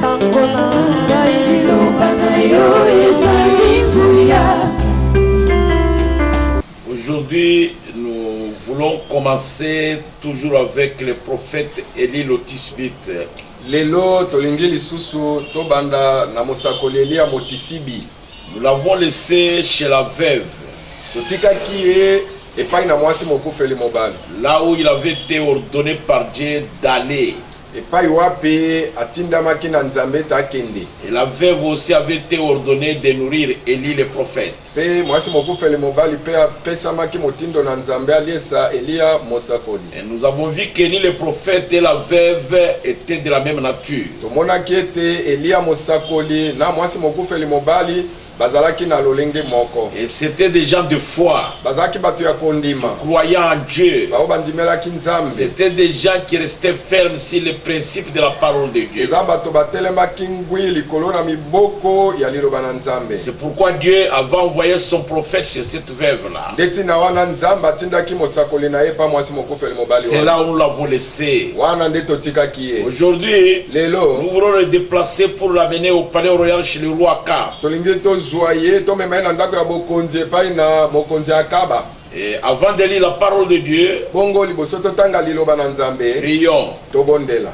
tango na ngai liloba na yo ezali nguya. Aujourd'hui, nous voulons commencer toujours avec le prophète Élie le Tisbite. Lelo tolingi lisusu tobanda na mosakoli Elia Motisibi. Nous l'avons laissé chez la veuve, Totikaki ye epai na mwasi mokufeli mobali. là où il avait été ordonné par Dieu d'aller. Epai wapi atindamaki na Nzambe takende. Et la veuve aussi avait été ordonnée de nourrir Élie le prophète. Pe mwasi mokufeli mobali pe apesamaki motindo na Nzambe aliesa Elia mosakoli. Et nous avons vu qu'Élie le prophète et la veuve étaient de la même nature. Tomonaki ete Elia mosakoli na mwasi mokufeli mobali bazalaki na lolenge moko. Et c'était des gens de foi, Bazalaki batu ya kondima. croyant en Dieu. Bao bandimelaki Nzambe. C'était des gens qui restaient fermes sur les principes de la parole de Dieu. Eza bato batelemaki ngwi likolo na miboko ya liloba na Nzambe. C'est pourquoi Dieu avait envoyé son prophète chez cette veuve-là. Ndeti na wana Nzambe atindaki mosakoli na ye pa mwasi mokufeli mobali C'est wana. là où nous l'avons laissé. Wana nde totikaki ye. Aujourd'hui, Lelo nous voulons le déplacer pour l'amener au palais royal chez le roi Akab. tolingi tozwa ye tomema ye na ndako ya bokonzi epai na mokonzi Akaba. Et avant de lire la parole de Dieu, Bongo liboso totanga liloba na Nzambe prions. tobondela.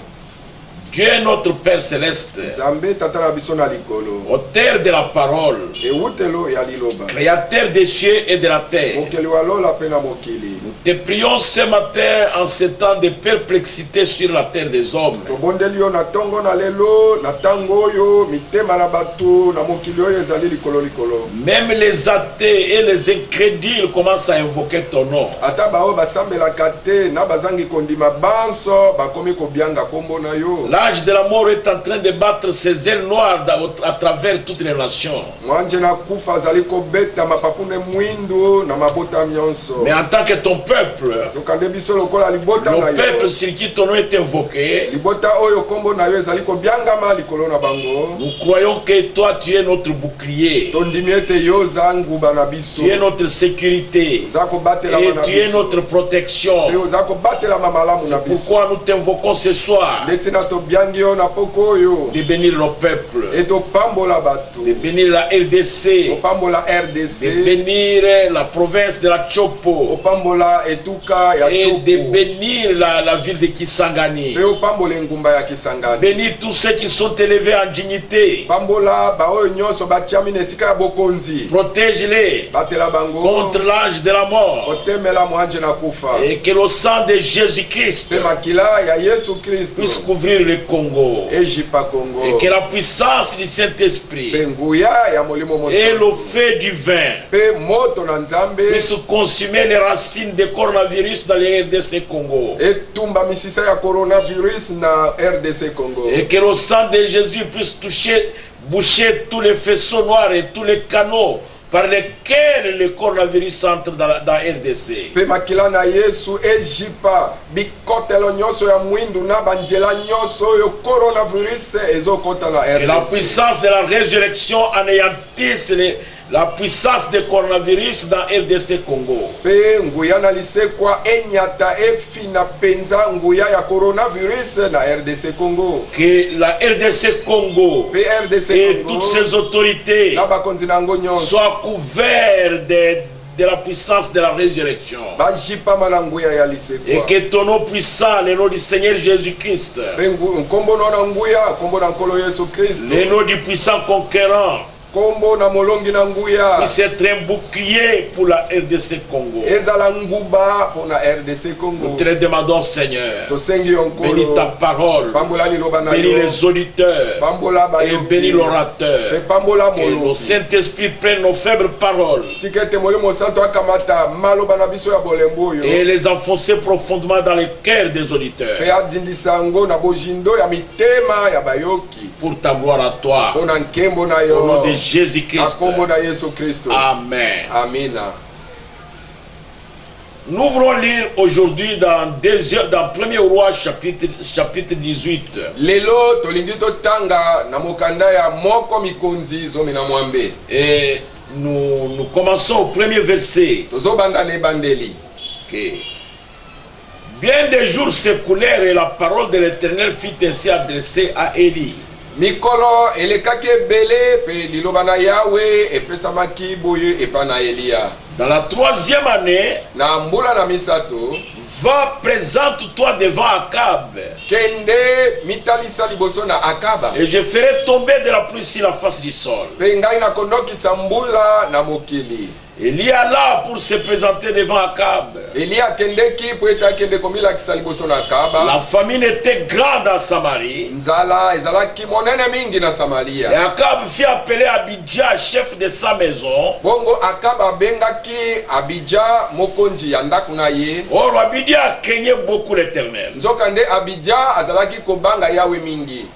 Dieu est notre Père céleste, Nzambe tata na biso na likolo. auteur de la parole, Ewutelo ya liloba. créateur des cieux et de la terre. Mokeli wa lola pe na mokili. Nous te prions ce matin en ce temps de perplexité sur la terre des hommes. Tobondeli yo na tongo na lelo na tango oyo mitema na bato na mokili oyo ezali likolo likolo. Même les athées et les incrédules commencent à invoquer ton nom. Ata bao basambelaka te na bazangi kondima banso bakomi kobianga kombo na yo. L'âge de la mort est en train de battre ses ailes noires à travers toutes les nations. Mwanje na kufa azali kobeta mapapune mwindu na mabota nyonso. Mais en tant que ton peuple, Tokande biso lokola libota na le peuple yo. sur qui ton nom est invoqué, Libota oyo kombo na yo ezali kobiangama likolo na bango. nous croyons que toi tu es notre bouclier, Tondimi ete yo za nguba na biso. tu es notre sécurité Za kobatela et na tu es biso. notre protection. Yo za kobatela mamalamu na C'est biso. pourquoi nous t'invoquons ce soir Ndeti na tobiangi yo na poko oyo. de bénir nos peuples, Et topambola bato. de bénir la RDC, Opambola de RDC. bénir la province de la Chopo Opambola etuka ya et de Chopo. bénir la ville de Kisangani. Pe opambola ngumba ya Kisangani. Bénis tous ceux qui sont élevés en dignité. Pambola ba oyo nyonso batiami na esika ya bokonzi. Protège-les Batela bango. contre l'âge de la mort. Otemela mwanje na kufa. Et que le sang de Jésus-Christ Pe makila ya Yesu Kristo. puisse couvrir le Congo. Ejipa Kongo. Et que la puissance du Saint-Esprit Pe nguya ya molimo et mosantu. le feu du vin Pe moto na Nzambe. puisse consumer les racines du coronavirus dans les RDC Congo. Etumba misisa ya coronavirus na RDC Congo. Et que le sang de Jésus puisse toucher, boucher tous les faisceaux noirs et tous les canaux par lesquels le coronavirus entre dans RDC. Pe makila na Yesu ejipa bikotelo nyonso ya mwindu na banjela nyonso yo coronavirus ezokota na Que la RDC. puissance de la résurrection anéantisse la puissance du coronavirus dans RDC Congo. Pe nguya na lisekwa enyata efina penza nguya ya coronavirus na RDC Congo. Que la RDC Congo Pe RDC et Congo toutes ses autorités na bakonzi nango nyonso soient couverts de la puissance de la résurrection. bajipama na nguya ya Et lisekwa. que ton nom puissant, le nom du Seigneur Jésus-Christ, Pe nkombo na nguya kombo na nkolo Yesu Kristo. le nom du puissant conquérant, Kombo na molongi na nguya. puisse être un bouclier pour la RDC Congo. Ezala nguba pona RDC Nous Congo. te le demandons, Seigneur. Tosengi Bénis ta yonkolo. parole. Pambola liloba na Bénis yo. les auditeurs. Pambola Et bayoki. bénis Pe l'orateur. pambola Que le moloki. Saint-Esprit prenne nos faibles paroles Tikete molimo santo akamata maloba na biso ya bolembo yo. et les enfoncer profondément dans les cœurs des Pe auditeurs. adindisa yango na bojindo ya mitema ya bayoki. Pour ta gloire à toi. Pona nkembo na Au nom yo. de Jésus-Christ. Akombo na Yesu Kristo. Amen. Amina. Nous voulons lire aujourd'hui dans 1er Roi chapitre 18. Lelo tolingi totanga na mokanda ya moko mikonzi zomi na mwambe. Et nous commençons au premier verset. Tozobanda ne bandeli. Okay. Bien des jours s'écoulèrent et la parole de l'Éternel fut ainsi adressée à Élie. mikolo elekaki ebele pe liloba na Yawe epesamaki boye epa na Elia. Dans la 3e année, Na mbula na misato va, présente-toi devant Akab, kende mitalisa liboso na Akaba et je ferai tomber de la pluie sur la face du sol. pe ngai nakondokisa mbula na mokili. Il y a là pour se présenter devant Akab. Elia akendeki po ete akende komilakisa liboso na Akaba. La famine était grande à Samarie. Nzala ezalaki monene mingi na Et Samaria. Akab fit appeler Abidja, chef de sa maison. Bongo Akaba abengaki Abidja mokonzi ya ndako na ye. Or, Abidja craignait beaucoup l'Éternel. Nzoka nde Abidja azalaki kobanga Yawe mingi.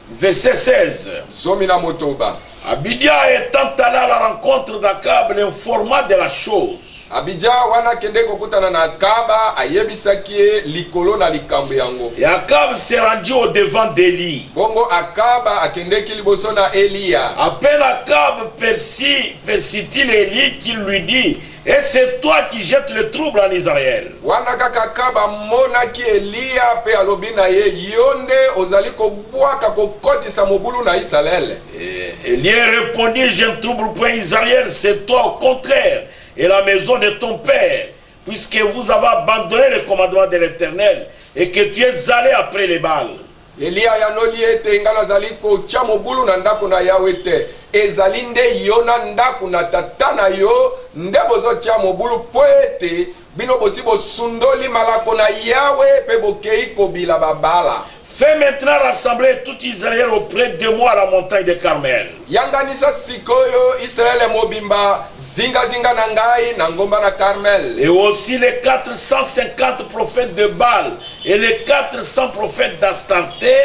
Verset 16. Zomi na motoba. Abidja étant allé à la rencontre d'Akab, l'informa de la chose. Abidja wana kende kokutana na Akaba ayebisaki ye likolo na likambo yango. Et Akab s'est rendu au devant d'Élie. Bongo Akaba akendeki liboso na Elia. À peine Akab perçut-il Élie qui lui dit: et c'est toi qui jettes le trouble en Israël. Wana kaka Akaba monaki Elia pe alobi na ye yonde ozali kobwaka kokotisa mobulu na Israel. Et Élie répondit: je ne trouble point Israël, c'est toi au contraire, et la maison de ton père, puisque vous avez abandonné le commandement de l'Éternel et que tu es allé après les Baals. Elia yanoli ete nga nazali kotia mobulu na ndako na Yawe te. Ezali nde yo na ndako na tata na yo nde bozotia mobulu po ete bino bosi bosundoli malako na Yawe pe bokei kobila babala. Fais maintenant rassembler tout Israël auprès de moi à la montagne de Carmel. Yanganisa sikoyo Israël mobimba zinga zinga na ngai na ngomba na Carmel. Et aussi les 450 prophètes de Baal et les 400 prophètes d'Astarté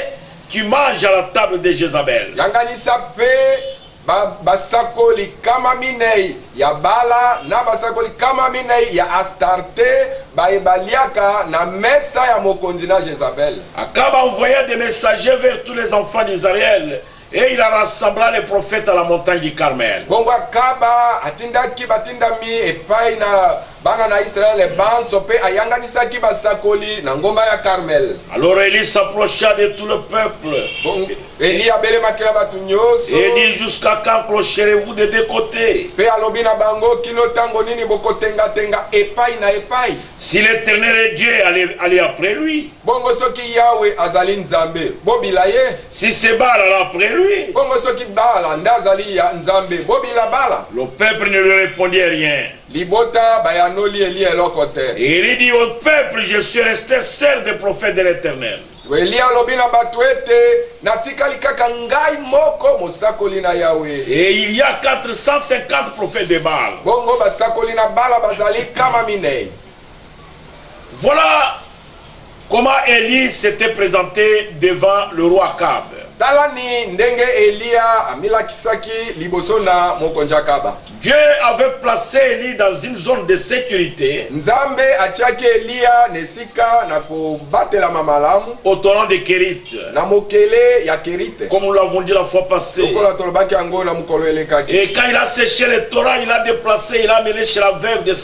qui mangent à la table de Jézabel. Yanganisa pe basakoli kama minei ya Bala na basakoli kama minei ya Astarte baebaliaka na mesa ya mokonzi na Jézabel. Akab envoya des messagers vers tous les enfants d'Israël et il a rassemblé les prophètes à la montagne du Carmel. Bongo Akaba atindaki batindami epai na bana na Israël banso pe ayanganisaki basakoli na ngomba ya Carmel. Alors Élie s'approcha de tout le peuple. Bongo Eli abelemaki na batu nyonso. Et dit: jusqu'à quand clocherez-vous de deux côtés? Pe alobi na bango kino tango nini bokotenga tenga epai na epai. Si l'Éternel est Dieu, allez après lui. Bongo soki Yawe azali nzambe bobila ye. Si c'est Baal, allez après lui. Bongo soki Bala nda azali ya nzambe bobila Bala. Le peuple ne lui répondit rien. Libota bayanoli Eli eloko te. Et il dit au peuple: je suis resté seul des prophètes de l'Éternel. Eli alobi na batu ete natikali kaka ngai moko mosakoli na Yawe. Et il y a 450 prophètes de Baal. Bongo basakoli na Bala bazali kama minei. Voilà comment Élie s'était présenté devant le roi Akab. Talani ndenge Elia amilakisaki liboso na mokonzi Akaba. Dieu avait placé Élie dans une zone de sécurité Nzambe atiaki Elia nesika na kobatela mamalamu au torrent de Kérit, na mokele ya Kerite. comme nous l'avons dit la fois passée. Lokola tolobaki yango na mokolo elekaki. Et quand il a séché le torrent, il a déplacé, il a amené chez la veuve de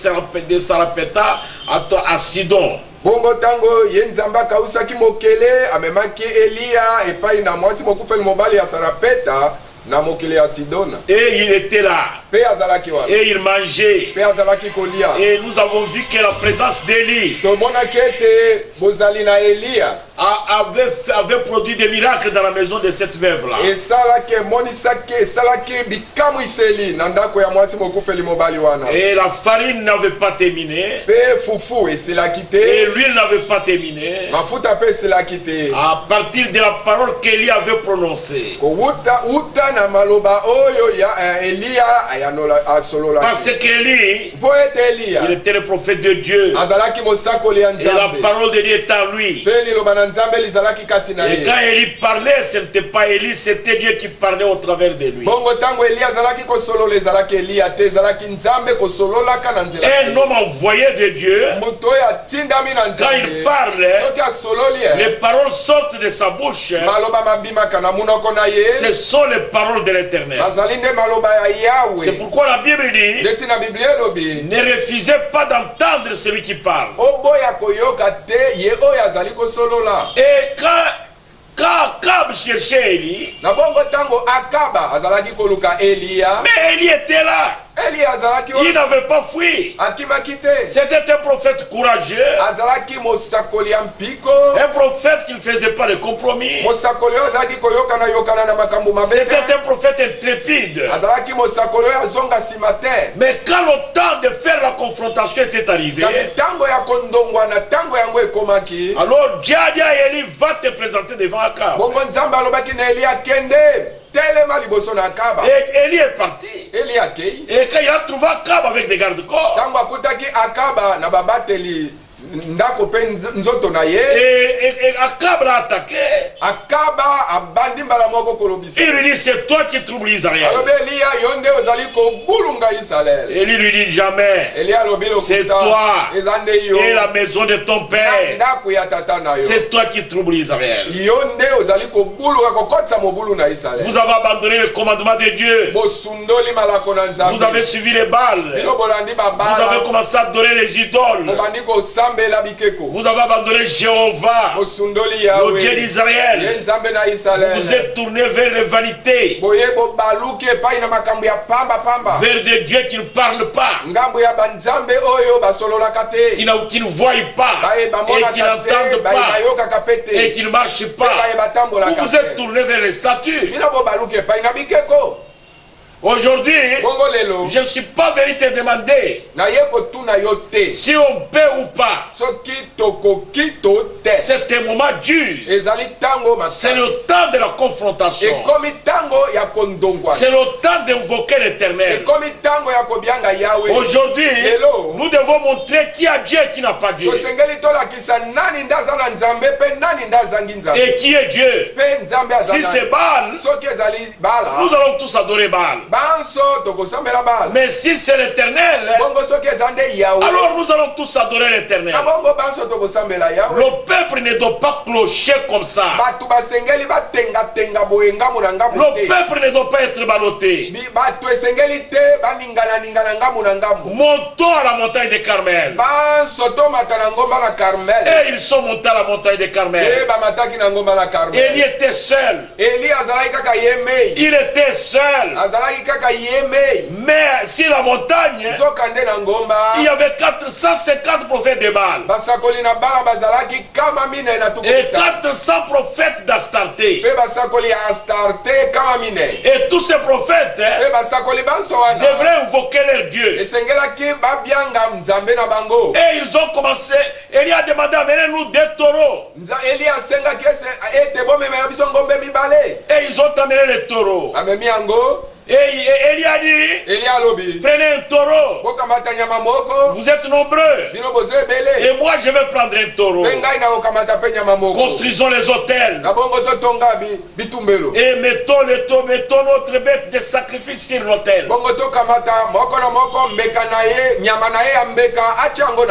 Sarapeta à Sidon. Bongo tango ye Nzambe akausaki mokele amemaki Elia epai na mwasi mokufeli mobali ya Sarapeta na mokele ya Sidona. Et il était là. Pe azalaki wana. Et il mangeait. Pe azalaki kolia. Et nous avons vu que la présence d'Élie Tomonaki ete bozali na Elia avait produit des miracles dans la maison de cette veuve-là. esalaki emonisaki esalaki bikamwiseli na ndako ya mwasi mokufeli mobali wana. Et la farine n'avait pas terminé. Pe fufu esilaki Et te. l'huile n'avait pas terminé. Mafuta pe esilaki te. À partir de la parole qu'Élie avait prononcée. Kowuta uta na maloba oyo ya Elia ayanola asololaki. Parce qu'Élie, Po ete Elia il était le prophète de Dieu. azalaki mosakoli ya Et la Nzambe. parole de Dieu est en lui. Pe liloba na Nzambe lizalaki kati na Et ye. quand Élie parlait, ce n'était pas Élie, c'était Dieu qui parlait au travers de lui. Bongo tango Elia azalaki kosolola ezalaki Elia te ezalaki Nzambe kosololaka na nzela. Un homme envoyé de Dieu, Moto oyo atindami na quand il Nzambe parle, soki asololi les paroles sortent de sa bouche. maloba mabimaka na munoko na ye. Ce sont les paroles de l'Éternel. Bazali nde maloba ya C'est Yawe. pourquoi la Bible dit: Leti na Biblia elobi ne refusez pas d'entendre celui qui parle. oboya koyoka te ye oyo azali kosolola. Et quand Quand Akab cherchait Élie, na bongo tango Akaba azalaki koluka Eliya, mais Élie était là. Eliya azalaki Il n'avait pas fui. akimaki te. C'était un prophète courageux, Azalaki mosakoli ya mpiko, un prophète qui ne faisait pas de compromis. mosakoli oyo azalaki koyokana yokana na makambo mabe te. C'était un prophète intrépide. Azalaki mosakoli oyo azonga nsima te. Mais quand le temps de faire la confrontation était arrivé, kasi tango ya kondongwana tango yango ekomaki, alors Dieu a dit à Élie, va te présenter devant Akab. bongo nzambe alobaki na Eliya kende telema liboso na Akaba. Et Élie est parti. Eliya akei, Et quand il a trouvé Akab avec des gardes-corps, tango akutaki Akaba na babateli ndako mpe nzoto na ye, et Akab l'a attaqué. Akaba abandi mbala moko kolobisa. Il lui dit, c'est toi qui troubles Israël. alobi Eliya yo nde ozali kobulunga Israel. Élie lui dit, jamais. Eliya alobi C'est lokuta toi eza nde yo et la maison de ton na père. ndako ya tata na yo. C'est toi qui troubles Israël. Yo nde ozali kobuluka kokotisa mobulu na Israel. Vous avez abandonné le commandement de Dieu. bosundoli malako na Vous nzambe. avez suivi les balles. bino bolandi Vous avez babala commencé à adorer les idoles. bobandi kosambela bikeko. Vous avez abandonné Jéhovah, bosundoli le Dieu yawe ye d'Israël. nzambe na Vous Israel. vous êtes tourné vers les vanités, boye bobaluki epai na makambo ya pamba vers des dieux qui ne parlent pas, ngambo ya banzambe oyo basololaka te, qui ne voient pas, baye et qui bamonaka te, n'entendent baye pas, bayokaka pe et te, qui ne marchent pe pas. baye Vous batambolaka vous êtes te. tourné vers les statues. bino bobaluki epai na bikeko. Aujourd'hui, bongo lelo je ne suis pas venu te demander naye kotuna yo te si on peut ou pas. soki tokoki to te. C'est un moment dur. ezali tango C'est makasi, le temps de la confrontation. ekomi tango ya kondongwana, C'est le temps d'invoquer l'Éternel. ekomi tango ya kobianga yawe. Aujourd'hui, Hello. nous devons montrer qui a Dieu et qui n'a pas Dieu. tosengeli tolakisa nani nde aza na nzambe mpe nani nde azangi nzambe, Et qui est Dieu. mpe nzambe aza Si c'est nani. Baal, soki ezali bala nous allons tous adorer Baal. banso tokosambela bala, Mais si c'est l'Éternel, bongo soki eza nde yawe alors nous allons tous adorer l'Éternel. na bongo banso tokosambela yawe. Le peuple ne doit pas clocher comme ça. bato basengeli batengatenga boye ngambo na ngambo Le te, peuple ne doit pas être ballotté. bato esengeli te baningananingana ngambo na ngambo. Montons à la montagne de Carmel. banso tomata na ngomba na Karmel, Et ils sont montés à la montagne de e Carmel. bamataki na ngomba na Élie Karmel. était seul. Eli azalaki kaka ye mei, Il était seul. azalaki kaka ye mei, Mais sur la montagne, nzoka nde na ngomba il y avait 450 prophètes de Baal basakoli na bala bazalaki kama minei na et tukita, 400 prophètes d'Astarté. mpe basakoli ya Astarte kama minei, Et tous ces prophètes mpe basakoli banso wana devraient invoquer leur Dieu. esengelaki babianga nzambe na bango. Et ils ont commencé. Élie a demandé, amenez-nous des taureaux. Eli asengaki ete bomemela biso ngombe mibale, Et ils ont amené les taureaux. amemi yango. Et Élie a dit, Eli alobi prenez un taureau. bokamata nyama moko, Vous êtes nombreux. bino boza ebele, Et moi, je vais prendre un taureau. mpe ngai nakokamata mpe nyama moko. Construisons les hôtels. Na bongo totonga bitumbelo, Et mettons notre bête de sacrifice sur l'autel. bongo tokamata moko na moko mbeka na ye, nyama na ye ya mbeka atia yango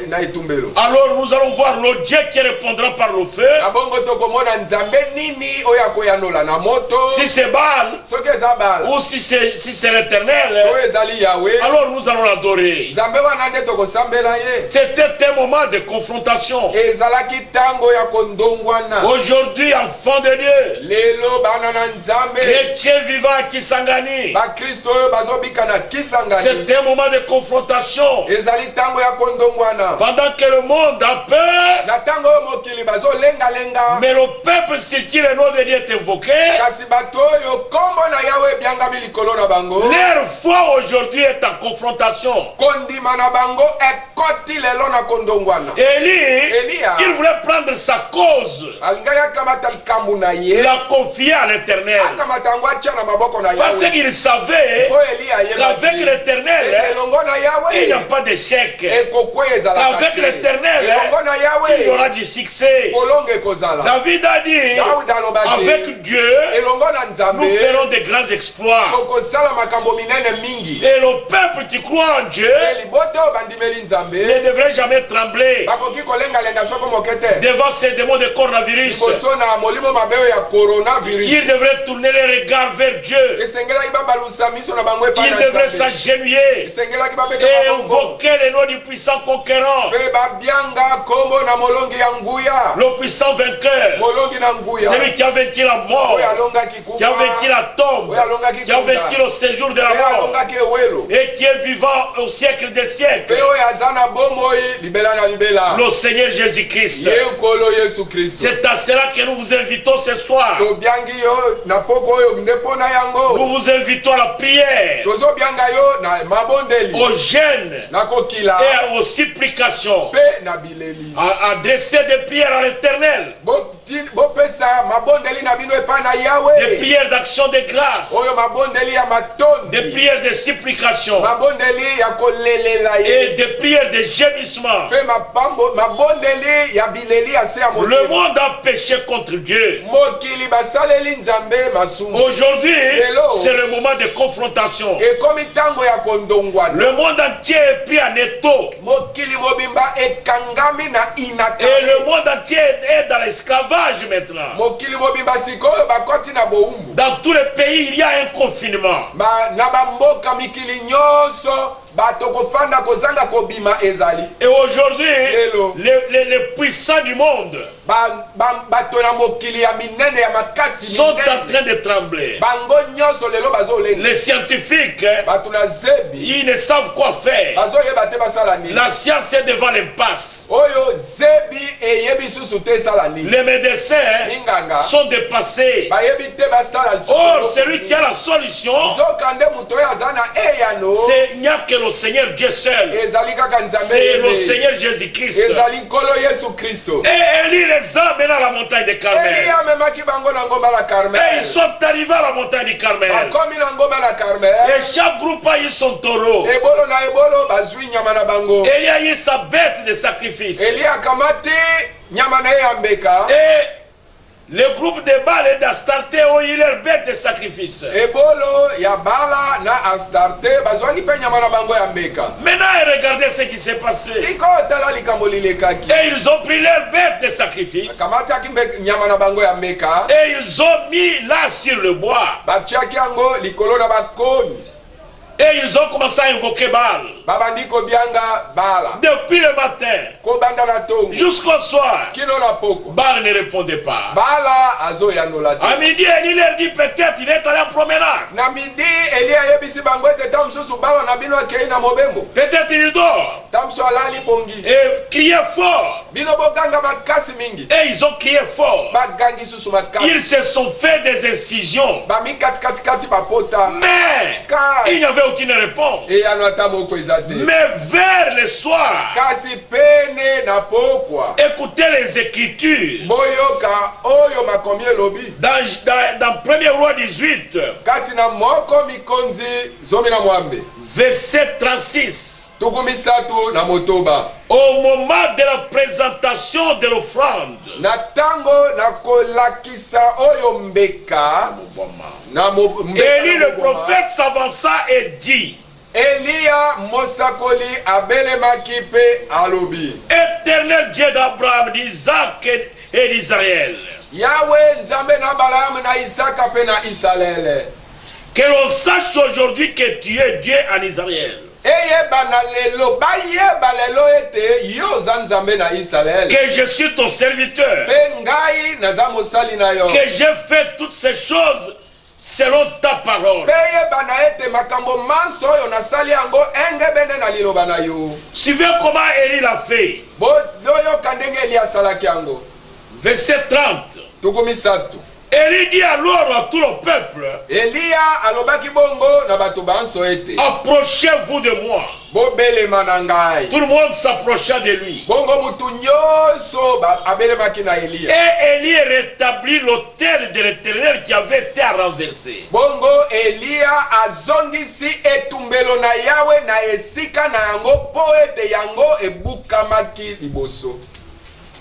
na etumbelo. Alors nous allons voir le Dieu qui répondra par le feu. Na bongo tokomona nzambe nini oyo akoyanola na moto, Si c'est Baal soki eza bala ou si c'est l'Éternel, oyo ezali yawe, alors nous allons l'adorer. nzambe wana nde tokosambela ye. C'était un moment de confrontation. ezalaki tango ya kondongwana. Aujourd'hui, enfants de Dieu, lelo bana na nzambe, chrétiens vivants à Kisangani, bakristo oyo bazobika na kisangani, c'est un moment de confrontation. ezali tango ya kondongwana. Pendant que le monde a peur, na tango oyo mokili bazolengalenga, mais le peuple sur qui le nom de Dieu est invoqué, kasi bato oyo kombo na yawe ebyangami likolo na bango, leur foi aujourd'hui est en confrontation. kondima na bango ekoti lelo na kondongwana. Elia, Il voulait prendre sa cause, alingaki akamata likambo na ye, la confier à l'Éternel. akamata yango atia na maboko na Parce yawe, qu'il savait po Elia qu'avec ayebaki l'Éternel, ete elongo na il n'y a yawe pas d'échec. ekokwe ezalaka Qu'avec te. l'Éternel, elongo na il y yawe aura du succès. kolongo ekozala. David a dit, Daudi alobaki avec Dieu, elongo na nous nzambe ferons des grands exploits. exploits. tokosala makambo minene mingi. Et le peuple qui croit en Dieu libote oyo bandimeli ne nzambe devrait jamais trembler bakoki kolengalenga soko moke te devant ces démons de coronavirus. liboso na molimo mabe oyo ya coronavirus. Ils devraient tourner les regards vers Dieu. esengelaki babalusa miso na bango epai Ils na devraient nzambe. s'agenouiller esengelaki babeta et mabongo invoquer le nom du puissant conquérant, mpe babianga kombo na molongi ya nguya, le puissant vainqueur, molongi na nguya celui qui a vaincu la mort, oyo alongaki qui a kufa, vaincu la tombe, oyo alongaki qui a vaincu le séjour de la oyo mort alongaki ewelo, et qui est vivant au siècle des siècles. mpe oyo aza na bomoi libela na libela, Le Seigneur Jésus-Christ. ye nkolo yesu kristo. C'est à cela que nous vous invitons ce soir. tobiangi yo na poko oyo nde mpo na yango. Nous vous invitons à la prière, tozobianga yo na mabondeli, au jeûne na kokila et aux supplications, mpe na bileli. à adresser des prières à l'Éternel, bopesa mabondeli na bino epai na des yawe, prières d'action de grâce, oyo mabondeli ya des matondi, prières de supplication mabondeli ya kolelela et ye, des prières de gémissement. mpe mabondeli ya bileli ya se ya Le motema. monde a péché contre Dieu. mokili basaleli nzambe masumu. Aujourd'hui, Hello. c'est le moment de confrontation. ekomi ntango ya kondongwana. Le monde entier est pris en étau mokili mobimba ekangami na et inakami. le monde entier est dans l'esclavage maintenant. mokili mobimba sikoyo bakoti na bowumbu. Dans tous les pays, il y a un confinement. na bamboka mikili nyonso bato kofanda kozanga kobima ezali. Et aujourd'hui, Hello. les puissants du monde bato na mokili ya minene ya makasi sont en minene. train de trembler. bango nyonso lelo bazolenga. Les scientifiques, bato na zebi ils ne savent quoi faire. bazoyeba te basala nini. La science est devant l'impasse. oyo zebi eyebi susu te esala nini. Les médecins minganga sont dépassés. bayebi te basala lisusu Or, eloko celui nini. qui a la solution, nzoka nde moto oyo aza na eyano il n'y a que le Seigneur Dieu seul. ezali kaka nzambe C'est le yeye. Seigneur Jésus-Christ. ezali nkolo yesu kristo. Et Élie les a amenés à la montagne de Carmel. eli amemaki bango na ngomba la Et Carmel. ils sont arrivés à la montagne du Carmel. bakomi na ngomba la Carmel. Et chaque groupe a eu son taureau. ebolo na ebolo bazwi nyama na bango. Élie a eu sa bête de sacrifice. eli akamati nyama na ye ya mbeka. Et le groupe de Baal et d'Astarté ont eu leur bête de sacrifice. ebolo ya bala na astarte bazwaki mpe nyama na bango ya mbeka. Maintenant, regardez ce qui s'est passé. sikoyo tala likambo lilekaki. Et ils ont pris leur bête de sacrifice. akamatiaki nyama na bango ya mbeka. Et ils ont mis là sur le bois. batiaki yango likolo na bakoni. Et ils ont commencé à invoquer Baal. babandi kobianga bala. Depuis le matin kobanda na tongo jusqu'au soir, kino na poko. Baal ne répondait pas. bala azoyanola te. À midi, Élie leur dit peut-être il est allé en promenade. na midi eli ayebisi bango ete ta mosusu bala na bino akei na mobembo. Peut-être il dort. ta mosusu alali pongi. Et criait fort. bino boganga makasi mingi. Et ils ont crié fort. bagangi susu makasi. Ils se sont fait des incisions. bami katikati bapota. Mais il n'y avait aucune réponse. eyano ata moko eza te. Mais vers le soir, kasi pene na pokwa. écoutez les Écritures. boyoka oyo makomi elobi. Dans 1er Roi 18, kati na moko mikonzi zomi na mwambe. verset 36. tuku misatu na motoba. Au moment de la présentation de l'offrande, na ntango na kolakisa oyo mbeka. Élie le prophète s'avança et dit: eliya mosakoli abelemaki mpe alobi. Éternel Dieu d'Abraham, d'Isaac et d'Israël, yawe nzambe na abalamu na isaka mpe na isalele. que l'on sache aujourd'hui que tu es Dieu en Israël, eyeba na lelo bayeba lelo ete yo oza nzambe na isalele. que je suis ton serviteur, mpe ngai naza mosali na yo. que j'ai fait toutes ces choses selon ta parole. mpe yeba na ete makambo manso oyo nasali yango engebene na liloba na yo. Suivez comment Élie l'a fait. boyoka ndenge eli asalaki yango. Verset 30. tuku misatu. Élie dit alors à tout le peuple: eliya alobaki bongo na bato banso ete approchez-vous de moi. bobelema na ngai. Tout le monde s'approcha de lui. bongo mutu nyonso abelemaki na eliya. Et Élie rétablit l'autel de l'Éternel qui avait été renversé. bongo eliya azongisi etumbelo na yawe na esika na yango mpo ete yango ebukamaki liboso.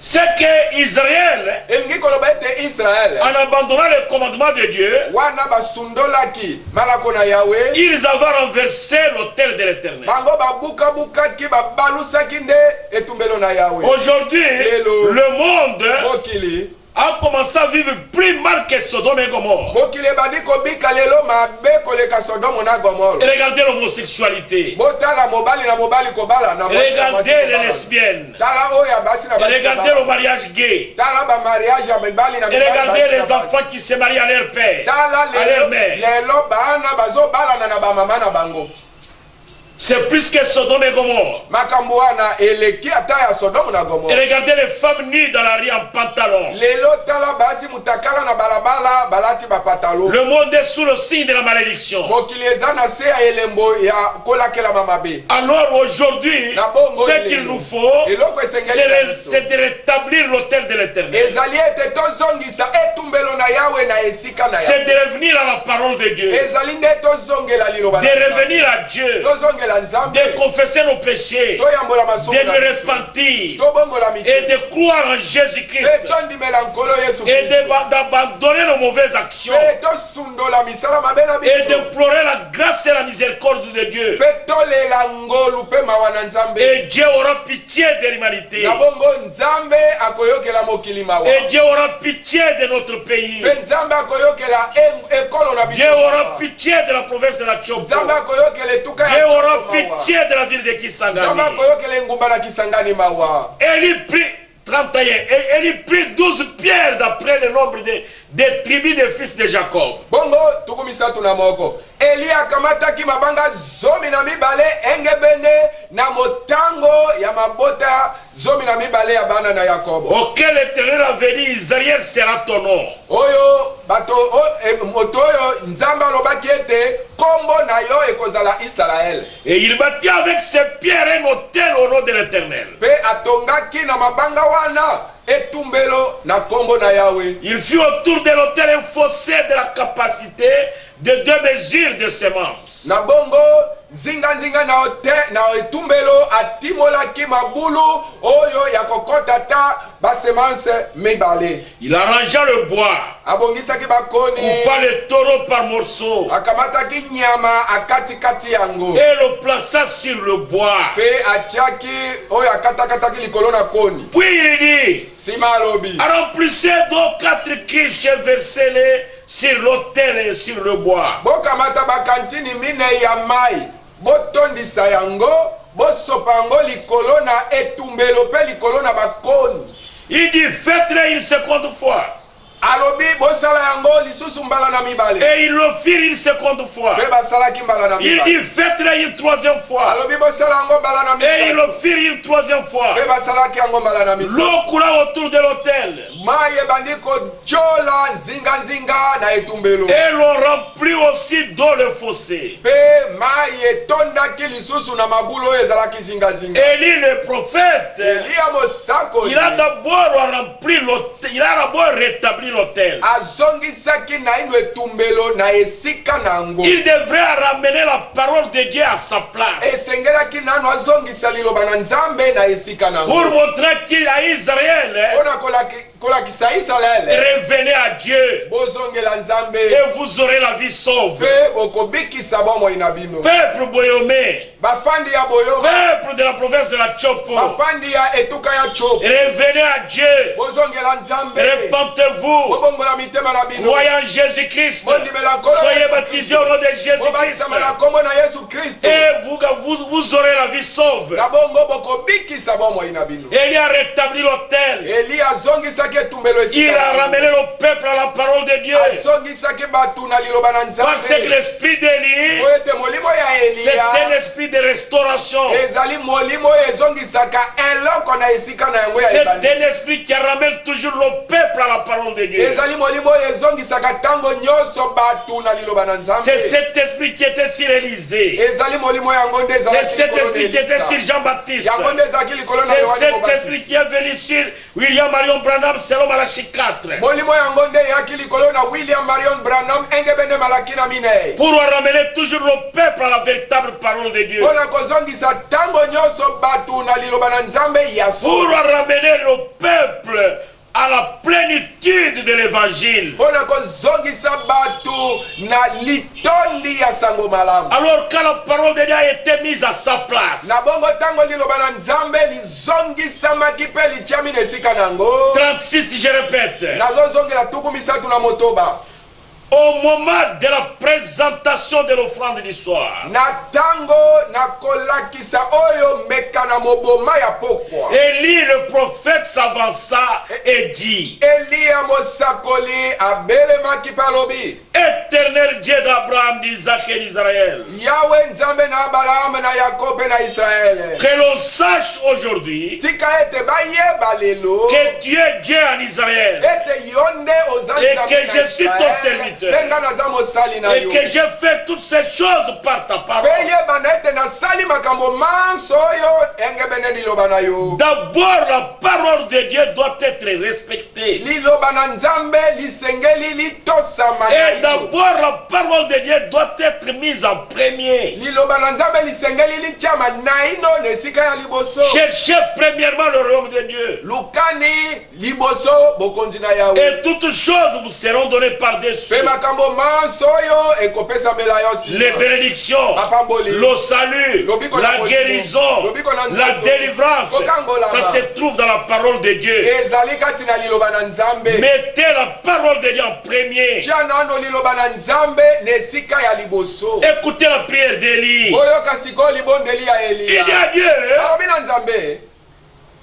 C'est que Israël, elingi koloba ete Israel en abandonnant le commandement de Dieu, wana basundolaki malako na Yahweh, ils avaient renversé l'autel de l'Éternel. bango babukabukaki babalusaki nde etumbelo na Yahweh. Aujourd'hui, Lelo. le monde mokili a commencé à vivre plus mal que Sodome et Gomorre. mokili ebandi kobika lelo mabe koleka Sodomo na Gomoro. Et regardez l'homosexualité. Botala mobali na mobali kobala na mwasi na mwasi Regardez les kobala. lesbiennes. Tala oyo ya basi na Et basi regardez kobala. le mariage gay. Tala ba mariage ya mibali na Et mibali regardez basi na les basi. enfants qui se marient à leur père, Tala à leur mère. lelo bana bazobalana na bamama na bango. C'est plus que Sodome et Gomorre. Makambo wana eleki ata ya Sodomo na Gomoro. Et regardez les femmes nues dans la rue en pantalon. Lelo tala basi mutakala na balabala balati bapatalo. Le monde est sous le signe de la malédiction. Mokili eza na se ya elembo ya kolakela mamabe. Alors aujourd'hui, Na bongo ce ilelo. qu'il nous faut, Eloko esengeli na biso. c'est de rétablir l'autel de l'Éternel. Ezali ete tozongisa etumbelo na Yawe na esika na C'est Yawe. de revenir à la parole de Dieu, Ezali nde tozongela liloba de na Nzambe. revenir à Dieu, Tozongela Nzambe. de confesser nos péchés, Toyambola de masumu nous na biso. repentir Tobongola et mitema. de croire en Jésus-Christ Pe tondimela nkolo Yesu et Kristo. d'abandonner nos mauvaises actions Pe tosundola misala mabe na et biso. d'implorer la grâce et la miséricorde de Dieu. Pe tolela ngolu pe mawa na Nzambe. Et Dieu aura pitié de l'humanité. Na bongo Nzambe akoyokela mokili mawa. Et Dieu aura pitié de notre pays. Pe Nzambe akoyokela ekolo na biso. Dieu aura mawa. pitié de la province de la Tchopo. Nzambe akoyokela etuka ya Dieu Tchopo aura mawa. pitié de la ville de Nzambe Kisangani. akoyokela engumba na Kisangani mawa. Élie prit 31. Élie prit 12 pierres d'après le nombre des tribus des fils de Jacob. Bongo tukumisatu na moko. Eli akamataki mabanga zomi na mibale engebene na motango ya mabota zomi na mibale ya bana na Yakobo. Auquel l'Éternel avait dit, Israël sera ton nom. Oyo bato moto oyo Nzambe alobaki ete kombo na yo ekozala Israel. Et il bâtit avec ses pierres un autel au nom de l'Éternel. Pe atongaki na mabanga wana etumbelo na kombo na Yahweh. Il fit autour de l'autel un fossé de la capacité de 2 mesures de semences. Na bongo zinga na etumbelo atimolaki mabulu oyo ya kokota ta basemanse mibale. Il arrangea le bois, Abongisaki bakoni. coupa le taureau par morceaux Akamataki nyama akatikati yango. et le plaça sur le bois. Pe atiaki oyo akatakataki likolo na koni. Puis il dit, Sima alobi. remplissez donc 4 criches et versez-les sur l'autel et sur le bois. Bokamata bakantini mine ya mai. Botondisa yango. Bosopa yango likolo na etumbelo pe likolo na bakoni. Il dit, faites-le une seconde fois. Alobi bosala yango lisusu mbala na mibale. Et ils le firent une seconde fois. Pe basalaki mbala na Il mibale. dit, faites-le une troisième fois. Alobi bosala yango mbala na Et ils misatu. le firent une troisième fois. Pe basalaki yango mbala na misatu. L'eau coula autour de l'autel. Mai ebandi kojola zinga na etumbelo. Et l'on remplit aussi d'eau le fossé. Pe mai etondaki lisusu na mabulu oyo ezalaki zinga. Élie le prophète, Eliya mosakoli il a d'abord rempli l'autel, il a d'abord rétabli l'autel. azongisaki naino etumbelo na esika nango. Il devrait ramener la parole de Dieu à sa place. Esengelaki nano azongisa liloba na Nzambe na esika nango. Pour montrer qu'il a Israël, Mpona kolakisa Israele. revenez à Dieu Bozongela Nzambe. et vous aurez la vie sauve. Pe bokobikisa bomoi na bino. Peuple boyomé, Bafandi ya boyo. peuple de la province de la Tchopo, Bafandi ya etuka ya Tchopo. revenez à Dieu, Bozongela Nzambe. repentez-vous, Bobongola mitema na bino. croyez en Jésus-Christ, Bondimela nkolo soyez Yesu baptisés Kristo. au nom de Jésus-Christ Bobatisama na kombo na Yesu Kristo. et vous aurez la vie sauve. Na bongo bokobikisa bomoi na bino. Élie a rétabli l'autel. Eli azongisaki etumbelo esika Il a nango. ramené le peuple à la parole de Dieu. Azongisaki bato na liloba na Parce que Nzambe. l'esprit d'Élie, Po ete molimo ya c'est Eliya un esprit de restauration. ezali molimo oyo ezongisaka eloko na esika na yango ya C'est ebandi. un esprit qui ramène toujours le peuple à la parole de Dieu. Ezali molimo oyo ezongisaka ntango nyonso bato na liloba na Nzambe. C'est cet esprit qui était sur Élisée. Ezali molimo yango nde C'est ezalaki cet likolo na esprit qui était Elisa. sur Jean-Baptiste. Yango nde ezalaki likolo na C'est Yohane cet esprit Mobatizi. qui est venu sur William Marion Branham, selon Malachie 4. molimo yango nde eyaki likolo na William Marion Branham engebende malaki na minei Pour ramener toujours le peuple à la véritable parole de Dieu. mpona kozongisa ntango nyonso bato na liloba na nzambe ya Pour solo ramener le peuple à la plénitude de l'évangile. mpona kozongisa bato na litondi ya sango malamu. Alors quand la parole de Dieu a été mise à sa place, na bongo ntango liloba na nzambe lizongisamaki mpe litiami na esika nango 36, je répète, nazozongela tuku misatu na motoba au moment de la présentation de l'offrande du soir, na ntango nakolakisa oyo meka na moboma ya pokwa Élie le prophète s'avança et dit: eliya mosakoli abelemaki mpe alobi Éternel Dieu d'Abraham, d'Isaac et d'Israël, yawe nzambe na abrahamu na yakobo na israele que l'on sache aujourd'hui tika ete bayeba lelo que tu es Dieu en Israël ete yo nde oza et nzambe que na je suis ton Israele, serviteur mpe nga naza mosali na et yo que j'ai fait toutes ces choses par ta parole. mpe yeba na ete nasali makambo manso oyo engebene liloba na yo D'abord, la parole de Dieu doit être respectée. liloba na nzambe lisengeli litosama na Et yo d'abord, la parole de Dieu doit être mise en premier. liloba na nzambe lisengeli litiama na ino na esika ya liboso Cherchez premièrement le royaume de Dieu. lukani liboso bokonzi na yawe Et toutes choses vous seront données par-dessus. mpe makambo manso oyo ekopesamela yo Les nsima bénédictions, mapamboli le salut, la guérison, la délivrance, ça se trouve dans la parole de Dieu. ezali kati na liloba na nzambe Mettez la parole de Dieu en premier. tia nano liloba na nzambe na esika ya liboso Écoutez la prière d'Élie. oyoka sikoyo libondeli ya Il eliya y a Dieu alobi na nzambe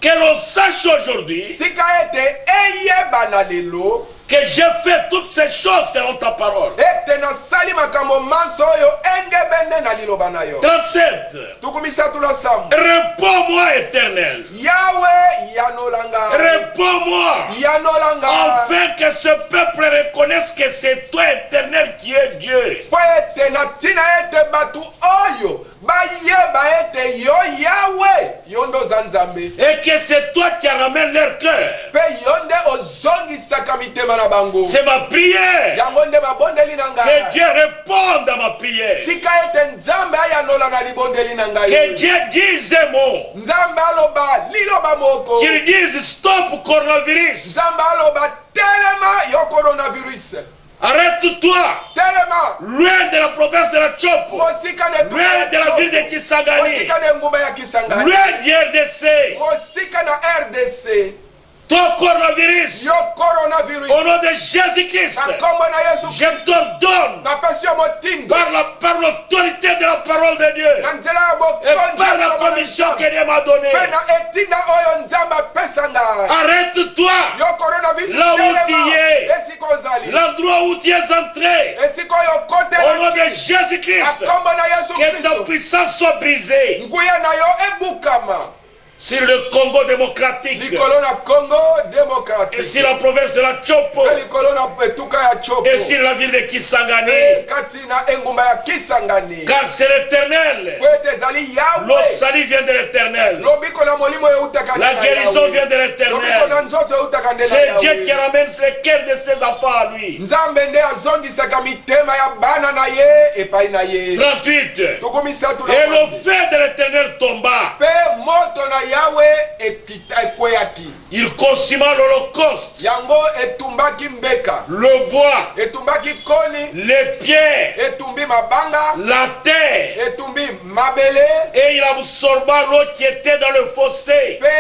que l'on sache aujourd'hui tika ete eyebana lelo que j'ai fait toutes ces choses selon ta parole. ete nasali makambo manso oyo engebende na liloba na yo 37. tuku misatu na sambo Réponds-moi, Éternel. yawe yanolanga Réponds-moi. yanolanga Afin que ce peuple reconnaisse que c'est toi, Éternel, qui es Dieu. po ete na ntina ete bato oyo bayeba ete yo yawe yo nde oza nzambe Et que c'est toi qui ramènes leur cœur. mpe yo nde ozongisaka mitema na bango C'est ma prière. yango nde babondeli na Que ngai Dieu réponde à ma prière. tika ete nzambe ayanola na libondeli na Que ngai Dieu dise un mot. nzambe aloba liloba moko Qu'il dise stop coronavirus. nzambe aloba telema yo coronavirus Arrête-toi. telema Loin de la province de la Chopo. mosika ne Loin de la ville de Kisangani. mosika ne ngumba ya kisangani Loin du RDC. mosika na rdc Ton coronavirus. yo coronavirus Au nom de Jésus-Christ. na nkombo na yesu Je t'ordonne. napesi yo motindo Par l'autorité de la parole de Dieu. na nzela ya Et bokonzi par ya la liloba na commission Nzambe. que Dieu m'a donnée. mpe na etinda oyo nzambe apesa ngai Arrête-toi. yo coronavirus Là où telema tu es. esika ozali L'endroit où tu es entré. esika oyo Au nom de okotelaki na Jésus-Christ. nkombo na yesu Que ta kristo puissance soit brisée nguya na yo ebukama sur le Congo démocratique likolo na congo et démocratique sur la province de la Chopo mpe likolo na etuka ya chopo et sur la ville de Kisangani. kati na engumba ya kisangani Car c'est l'Éternel. po ete ezali Le yawe salut vient de l'Éternel. lobiko na molimo eutaka nde La na guérison Yawe. vient de lobiko na l'Éternel. nzoto eutaka nde na C'est Dieu qui yawe ramène les cœurs de ses enfants à lui. nzambe nde azongisaka mitema ya bana na ye epai na ye 38. tuku misatu na Et le mwambe. feu de l'Éternel tomba. mpe moto na yawe ekweyaki Il consuma l'Holocauste, yango etumbaki mbeka le bois, etumbaki koni les pierres, etumbi mabanga la terre. etumbi mabele Et il absorba l'eau qui était dans le fossé. mpe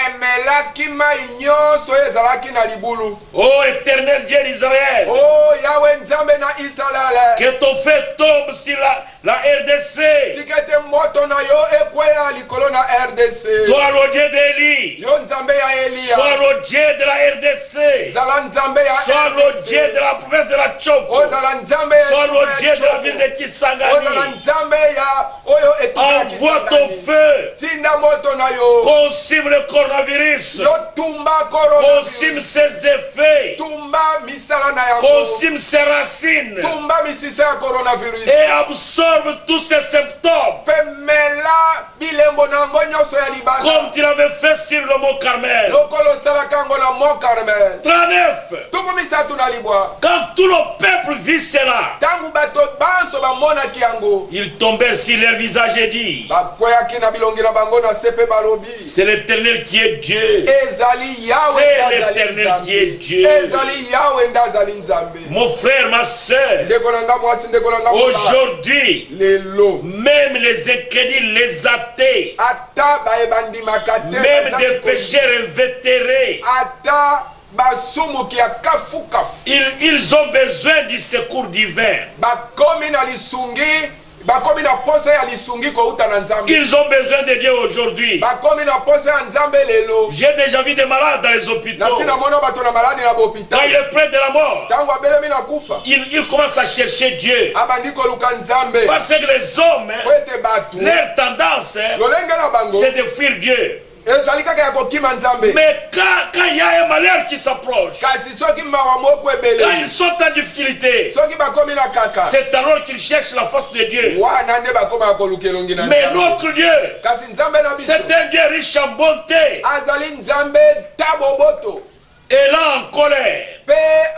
emelaki mai nyonso oyo ezalaki na libulu Ô Éternel Dieu d'Israël, o yawe nzambe na israele que ton feu tombe sur la RDC. tika ete moto na yo ekweya likolo na rdc Toi le Dieu d'Élie, yo nzambe ya eliya sois le Dieu de la RDC, zala nzambe ya sois le Dieu RDC. de la province de la Chopo, ozala nzambe ya sois etuka le ya Dieu de la Chopo. ville de ozala Kisangani. nzambe ya oyo etuka ya Envoie ton Kisangani. feu, tinda moto na yo consume le coronavirus, yo tumba consume coronavirus ses effets, tumba misala na yango consume ses racines tumba misisa ya coronavirus et absorbe absorbe tous ces symptômes. Pe mela bilembo nango nyonso ya libanda. Comme tu l'avais fait sur le mont Carmel. Lokolo salaka yango na Mont Carmel. 39. Tukumisatu na libwa. Quand tout le peuple vit cela, Tangu bato banso bamonaki yango. ils tombèrent sur leur visage et dit, Bakweyaki na bilongi na bango na sepe balobi. c'est l'Éternel qui est Dieu. Ezali Yahweh C'est ndazali l'Éternel qui est Nzambe. Dieu. Ezali Yahweh ndazali Nzambe. Mon frère, ma soeur, Ndeko nanga mwasi ndeko nanga mobala. aujourd'hui, Lelo. même les incrédules, les athées, Ata baebandimaka te. même bazali des ko- pécheurs invétérés, Ata basumuki ya kafu kafu. ils ont besoin du secours divin. Bakomi na lisungi. Bakomi na posa ya lisungi kouta na Nzambe. Ils ont besoin de Dieu aujourd'hui. Bakomi na posa ya Nzambe lelo. J'ai déjà vu des malades dans les hôpitaux. Nasi na mona bato na maladi na Quand bopital. il est près de la mort, Tango abelemi na kufa. il commence à chercher Dieu. Abandi koluka Nzambe. Parce que les hommes, Po ete bato. leur tendance, Lolenge na bango. c'est de fuir Dieu. Ezali kaka ya kokima Nzambe. Mais quand il y a un malheur qui s'approche, Kasi soki mawa moko quand ebele. ils sont en difficulté, Soki bakomi na kaka. c'est alors qu'ils cherchent la face de Dieu. Wana nde bakoma ya koluka elongi na Mais Nzambe. notre Dieu, Kasi Nzambe na biso. c'est un Dieu riche en bonté Azali Nzambe taboboto. et là en colère. Pe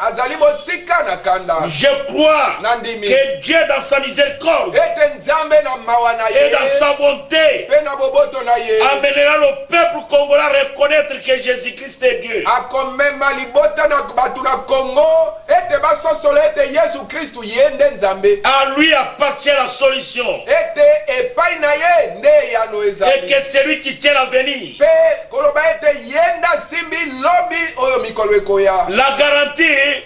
azali mosika na kanda. Je crois Nandimi. que Dieu dans sa miséricorde Ete Nzambe na mawa na et ye. dans sa bonté Pe na boboto na ye. amènera le peuple congolais à reconnaître que Jésus-Christ est Dieu. Akomema libota na batu na Congo. Ete basosola ete Yesu Kristu ye nde Nzambe. À lui appartient la solution Ete epai na ye nde yano et ezali. que c'est lui qui tient l'avenir. Pe koloba ete yenda simbi lobi oyo mikolo ekoya. La garantie,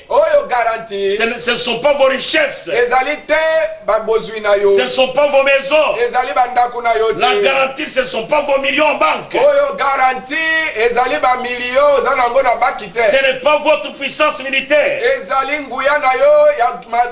Oyo garanti. ce ne sont pas vos richesses, Ezali te babozwi na yo. ce ne sont pas vos maisons. Ezali bandako na yo te. La garantie, ce ne sont pas vos millions en banque. Oyo garanti ezali ba milio za nango na baki te. Ce n'est pas votre puissance militaire. Ezali nguya na yo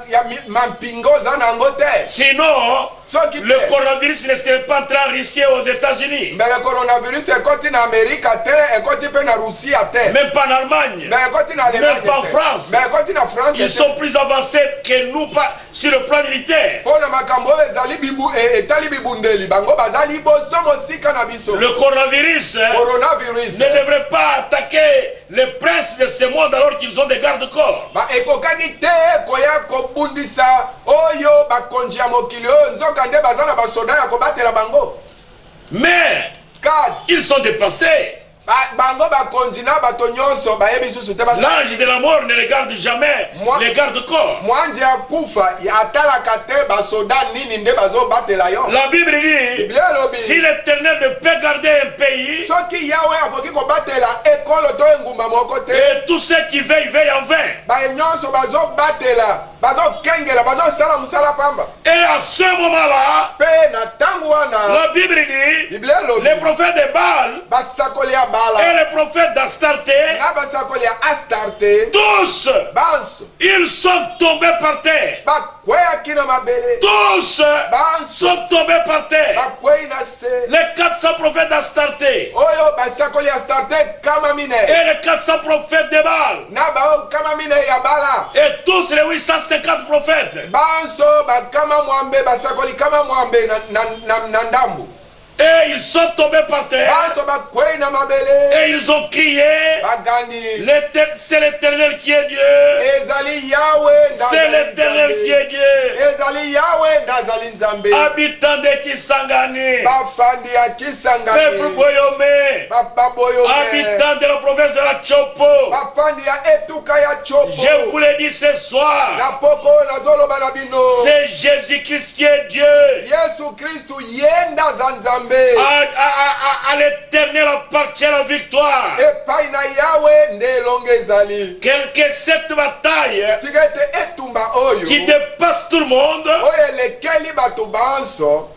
ya mampingo za nango te. Sinon, Soki le te. coronavirus ne serait pas entré en Russie et aux États-Unis, Mbele coronavirus ekoti na Amerika te, ekoti pe na Rusia te. même pas en Allemagne. Mbele ekoti na Allemagne Même pas en te. France. Mbele ekoti na France Ils te. sont plus avancés que nous pas sur le plan militaire. Pona makambo oyo ezali etali bibundeli bango bazali boso mosika na biso. Le coronavirus Coronavirus ne devrait pas attaquer les princes de ce monde alors qu'ils ont des gardes-corps. ba ekokaki te koya kobundisa oyo bakonzi ya mokili oyo nzoka nde baza na basoda ya kobatela bango. Mais Kasi ils sont dépassés. bango bakonzi na bato nyonso bayebi susu te basa. L'ange de la mort ne regarde jamais Moi- les gardes-corps. Mwanzi ya kufa atalaka te basoda nini nde bazobatela yo. La Bible dit, Biblia elobi si l'Éternel ne peut garder un pays, soki yawe akoki kobatela ekolo to engumba moko te et tous ceux qui veillent, veillent en vain. baye nyonso bazobatela bazokengela bazosala mosala pamba. Et à ce moment-là, Pe na ntango wana la Bible dit, Biblia elobi les prophètes de Baal basakoli ya et bala les prophètes d'Astarté, na basakoli ya astarte tous, banso ils sont tombés par terre. bakweyaki na mabele Tous banso sont tombés par terre. bakwei na se Les 400 prophètes d'Astarté oyo basakoli ya astarte kama mine et les 400 prophètes de Baal na bao kama mine ya bala et tous les 850 prophètes. banso bakama mwambe basakoli kama mwambe na ndambu Et ils sont tombés par terre banso bakwei na mabele et ils ont crié, bagangi c'est l'Éternel qui est Dieu. ezali yawe C'est l'Éternel qui est Dieu. ezali yawe ndazali Nzambe Habitant de Kisangani, bafandi ya peuple Kisangani Boyomé, baboyome habitant de la province de la Chopo, bafandi ya etuka ya chopo je vous l'ai dit ce soir, na poko nazoloba na bino c'est Jésus-Christ qui est Dieu. Yesu Kristu yenda za Nzambe À l'Éternel appartient la victoire. epai na yawe nde elongo ezali Que cette bataille tika ete etumba oyo qui dépasse tout le monde, oyo elekeli bato banso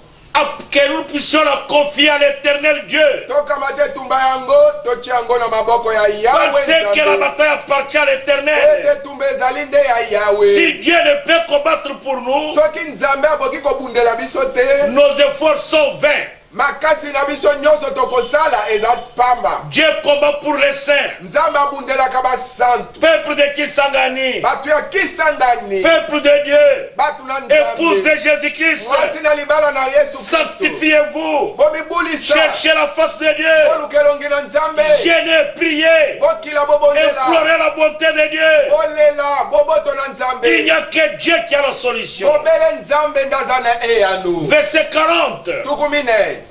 que nous puissions la confier à l'Éternel Dieu. tokama te etumba yango totia yango na maboko ya yawe Parce que la Nzambe bataille appartient à l'Éternel. ete etumba ezali nde ya yawe Si Dieu ne peut combattre pour nous, soki Nzambe akoki kobundela biso te nos efforts sont vains. makasi na biso nyonso tokosala eza pamba. Dieu combat pour les saints. Nzambe abundelaka basantu. Peuple de Kisangani. Bato ya Kisangani. Peuple de Dieu. Bato na Épouse Nzambe. de Jésus-Christ. Mwasi na libala na Yesu Kristo. Sanctifiez-vous. Bomibulisa. Cherchez la face de Dieu. Bolukelongi na Nzambe. Jeûnez, priez. Bokila bobondela. Implorez la bonté de Dieu. Bolela boboto na Nzambe. Il n'y a que Dieu qui a la solution. Bobele Nzambe ndazana eyanu. Verset 40. Tukumine.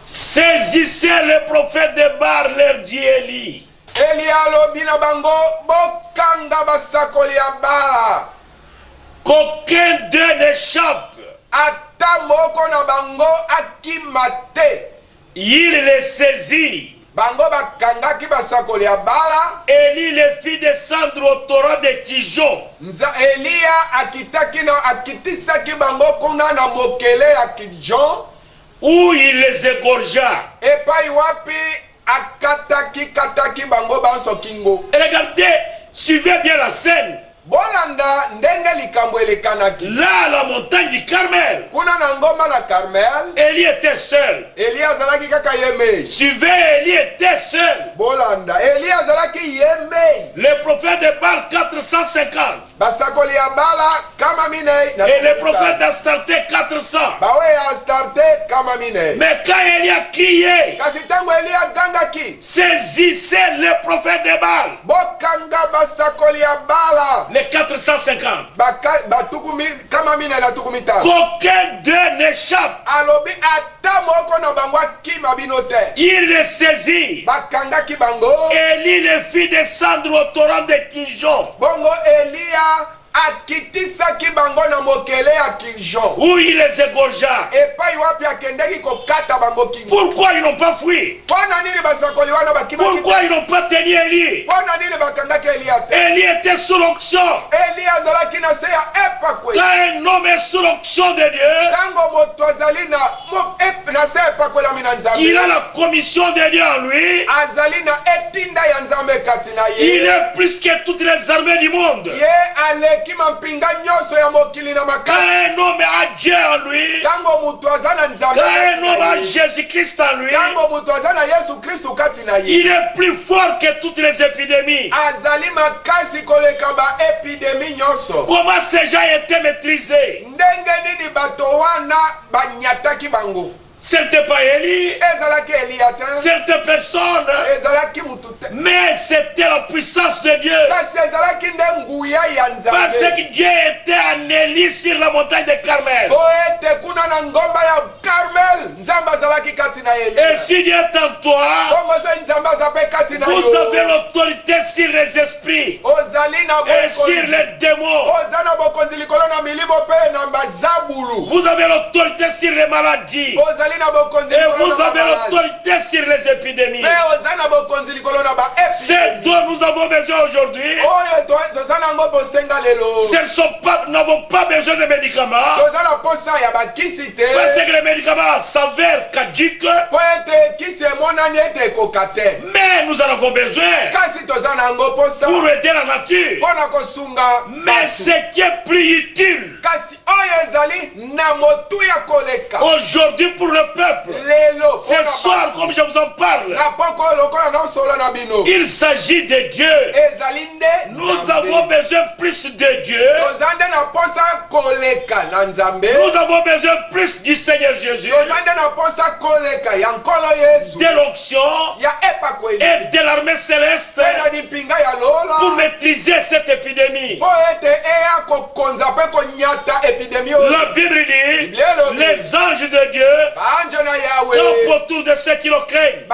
Saisissez les prophètes de Bar, leur dit Élie. Eli alobi na bango bokanga basakoli ya Bala. Qu'aucun d'eux n'échappe. Ata moko na bango akima te. Il les saisit. Bango bakangaki basakoli ya Bala. Élie les fit descendre au torrent de Kijon. Elia akitisaki bango kuna na mokele ya Kijon. Où il les égorgea. Epai wapi kataki bango banso kingo. Et regardez, suivez bien la scène. Bolanda ndenge likambo elekanaki. Là, à la montagne du Carmel, Kuna na ngoma na Carmel. Élie était seul. Elia azalaki kaka yeme. Suivez, Élie était seul. Bolanda Elia azalaki yeme. Les prophètes de Baal 450. Basakoli ya Bala kama mine. Et les prophètes d'Astarté 400. Bawe ya Astarte kama mine. Mais quand Élie a crié, Kasi tango Elia gangaki. saisissez les prophètes de Baal. Bokanga basakoli ya Bala. Les 450. Batukumi kama mine na tukumita. Qu'aucun d'eux n'échappe. Alobi ata moko na bango akima bino te. Il les saisit. Bakangaki bango. Élie les fit descendre au torrent de Kijon. Bongo Elia akitisaki bango na mokele ya Kijon. Où il les égorgea. Epai wapi akendeki kokata bango kingo. Pourquoi ils n'ont pas fui? Pona nini basakoli wana bakima? Pourquoi ils n'ont pas tenu Élie? Pona nini bakangaki Elia te? Élie était sous l'onction. Elia azalaki na se ya epakwe. Quand un homme est sous l'onction de Dieu, Tango moto azali na se epakwe la mina Nzambe. il a la commission de Dieu en lui. Azali na etinda ya Nzambe kati na ye. Il est plus que toutes les armées du monde. Ye aleki mampinga nyonso ya mokili na Quand makasi. un homme a Dieu en lui, Tango mutu aza na Nzambe quand un kati homme na a ye. Jésus-Christ en lui, Tango mutu aza na Yesu Kristu kati na ye. il est plus fort que toutes les épidémies. Azali makasi koleka ba epidemi nyonso. Comment ces gens étaient maîtrisés? Ndenge nini bato wana banyataki bango. Ce n'était pas Élie, Ezalaki Elia te. certaines personnes, Ezalaki mutu te. mais c'était la puissance de Dieu. Kasi ezalaki nde nguya ya Parce Nzambe. que Dieu était en Élie sur la montagne de Carmel. Po ete kuna na ngomba ya Carmel Nzambe azalaki kati na Et Elia. si Dieu est en toi, Bongo so Nzambe aza pe kati na vous avez yo. l'autorité sur les esprits Ozali na et sur bokonzi. les démons. Oza na bokonzi likolo na milimo pe na bazabulu. Vous avez l'autorité sur les maladies. Ozali na bokonzi Et likolo vous na avez bamaladi. l'autorité sur les épidémies. Pe oza na bokonzi likolo na ba Ce epidemi. dont nous avons besoin aujourd'hui, Oyo toza nango bosenga lelo. ce ne sont pas, nous n'avons pas besoin de médicaments. Toza na posa ya bakisi te. Parce que les médicaments s'avèrent caduques. Po ete kisi emonani ete ekoka te. Mais nous en avons besoin Kasi toza nango posa pour aider la nature. mpona kosunga Mais bato. ce qui est plus utile Kasi oyo ezali na motu ya koleka. aujourd'hui pour le peuple, Lelo ce mpona soir, bato. comme je vous en parle, Na poko lokola na solo na bino. il s'agit de Dieu. Ezali nde Nous Nzambe. avons besoin plus de Dieu. Toza nde na posa koleka na Nzambe. Nous avons besoin plus du Seigneur Jésus, Toza nde na posa koleka ya nkolo Yesu. de l'onction Ya epakweli. et de l'armée céleste Pe na dipinga ya lola. pour maîtriser cette épidémie. Po ete eya kokonza pe konyata epidemi oyo. La Bible dit, Bible. les anges de Dieu Baanjo na campent Yawe. autour de ceux qui le craignent.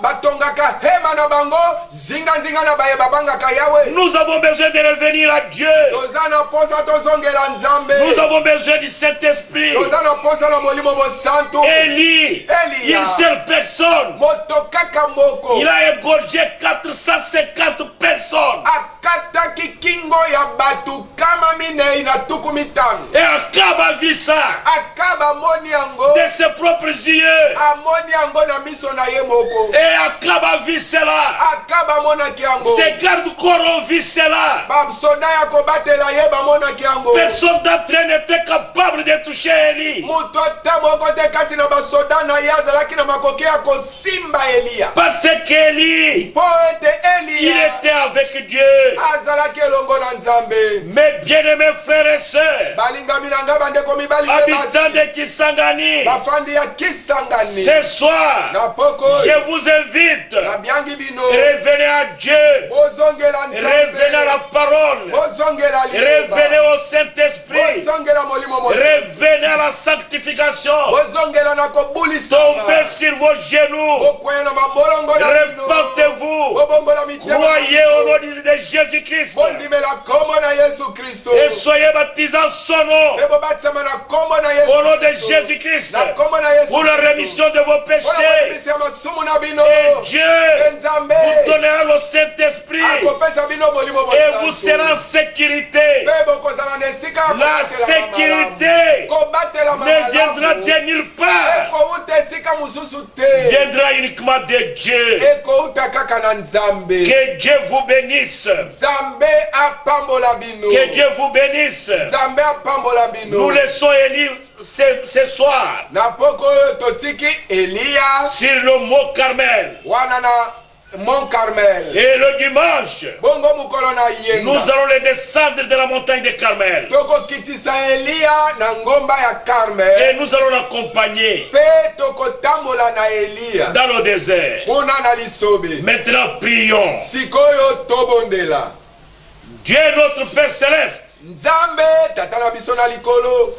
Batongaka hema na bango. Zinga na baye babangaka Yawe. Nous avons besoin de revenir à Dieu. Toza na posa tozongela Nzambe. Nous avons besoin du Saint-Esprit. Toza na posa na molimo mosantu. Élie, Elia. une seule personne, Moto kaka moko. il a égorgé 450 personnes. Akataki kingo ya batu kama minei na tuku mitano. Et Akab a vu ça. Akaba amoni yango de ses propres yeux. amoni yango na miso na ye moko Et Akab a vu cela. akaba amonaki yango Ses gardes-corps ont vu cela. basoda ya kobatela ye bamonaki yango Personne d'entre eux n'était capable de toucher Élie. moto ata moko te kati na basoda na ye azalaki na makoki ya kosimba eliya Parce qu'Élie, mpo ete il eliya était avec Dieu. azalaki elongo na nzambe Mes bien-aimés frères et sœurs, balingami na nga bandeko mibali mpe habitants basi de Kisangani, bafandi ya kisangani ce soir, na poko je vous invite, nabiangi bino revenez à Dieu, bozongela revenez à la nzambe parole, bozongela revenez liloba au Saint-Esprit, bozongela molimo mosantu revenez à la sanctification, bozongela na kobulisama tombez sur vos genoux, bokwea na mabolongo na bino repentez-vous, bobongola mitema croyez au nom de Jésus-Christ bondimela kombo na yesu kristo et soyez baptisés en son nom, mpe bobatisama na kombo na au nom de yesu kristo Jésus-Christ, na kombo na yesu pour la Kristo. rémission de vos Mpona péchés. kobimisa ya masumu na bino Et Dieu mpe nzambe vous donnera le Saint-Esprit akopesa bino molimo et vous serez en mosantu sécurité. mpe bokozala na esika ya La sécurité kobatela ne viendra de nulle part, ekouta esika mosusu te viendra uniquement de Dieu. ekouta kaka na nzambe Que Dieu vous bénisse. nzambe apambola bino Que Dieu vous bénisse. nzambe apambola bino Nous laissons Élie ce soir na poko oyo totiki eliya sur le mont Carmel. wana na mont carmel Et le dimanche, bongo mokolo na nous yenga allons les descendre de la montagne de Carmel. tokokitisa eliya na ngomba ya Et carmel nous allons l'accompagner mpe tokotambola na eliya dans le désert. kuna na lisobe Maintenant, prions. sikoyo tobondela Dieu notre Père Céleste, nzambe tata na biso na likolo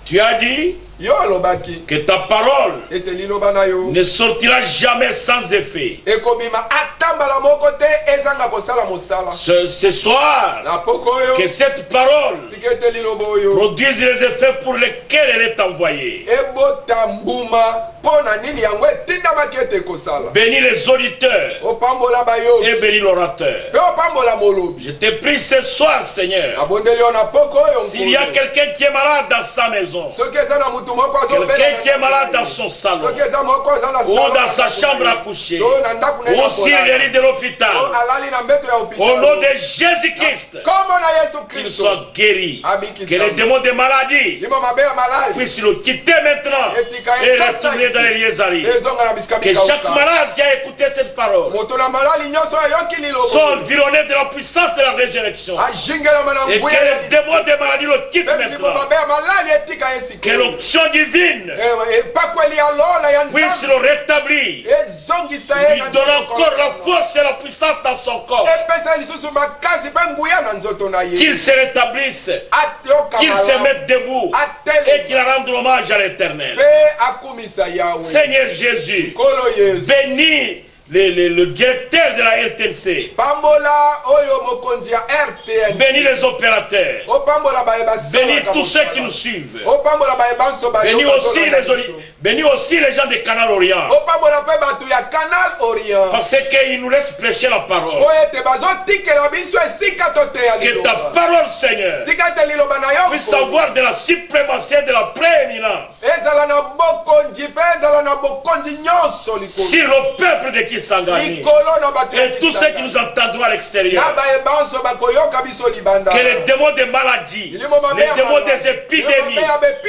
tu as dit yo alobaki que ta parole ete liloba na yo ne sortira jamais sans effet. ekobima atambala moko te ezanga kosala mosala Ce soir, na poko oyo que cette parole tika ete liloba oyo produise les effets pour lesquels elle est envoyée. ebota mbuma mpo na nini yango etindamaki ete ekosala Bénis les auditeurs opambola bayoki et bénis l'orateur. mpe opambola molobi Je te prie ce soir, Seigneur, abondeli yo na poko oyo s'il y a nkolo quelqu'un qui est malade dans sa maison, soki eza na mutu moko quelqu'un qui est malade dans son salon, soki eza moko aza na ou salon dans na sa ndako chambre na à ye, coucher, to na ndako na ye na ou sur le lit de l'hôpital, to alali na mbeto ya au nom hôpital de Jésus-Christ, kombo na yesu qu'il kristo soit guéri. Abikisama. Que les démons de maladie limo mabe ya malali puissent le quitter maintenant et retourner dans les lieux arides. ezonga na bisika Que chaque bikauka malade qui a écouté cette parole moto na malali nyonso ayoki soit lilobo environné de la puissance de la résurrection. azingelama na Et que nguya ya les démons de maladie le quittent mpe limo maintenant. mabe ya malali etika ye Que sikoyo l'onction divine epakweli ya lola ya puisse nzambe le rétablir, ezongisa ye lui na donne nzoto encore la force et la puissance dans son corps. epesa lisusu makasi mpe nguya na nzoto na ye Qu'il se rétablisse, ayoka qu'il se malamu mette debout et atele qu'il rende hommage à l'éternel. mpe akumisa yawe Seigneur Jésus, nkolo yesu bénis le directeur de la RTNC, pambola oyo mokonzi ya rtn bénis les opérateurs, opambola bayeba bénis tous ceux qui nous suivent, opambola bayeba nso bénis aussi bénis aussi les gens de Canal Orient, opambola mpe bato ya canal orient parce qu'ils nous laissent prêcher la parole. po ete bazotikela biso esika toteya Que ta liloba parole, Seigneur, tika ete liloba na puisse yo avoir de la suprématie, de la prééminence ezala na bokonzi mpe ezala na bokonzi nyonso likolo sur le peuple de Kisangani likolo na bato ya et tous ceux qui nous entendront à na l'extérieur. bayeba nso bakoyoka biso libanda Que les démons de maladie, les démons des épidémies,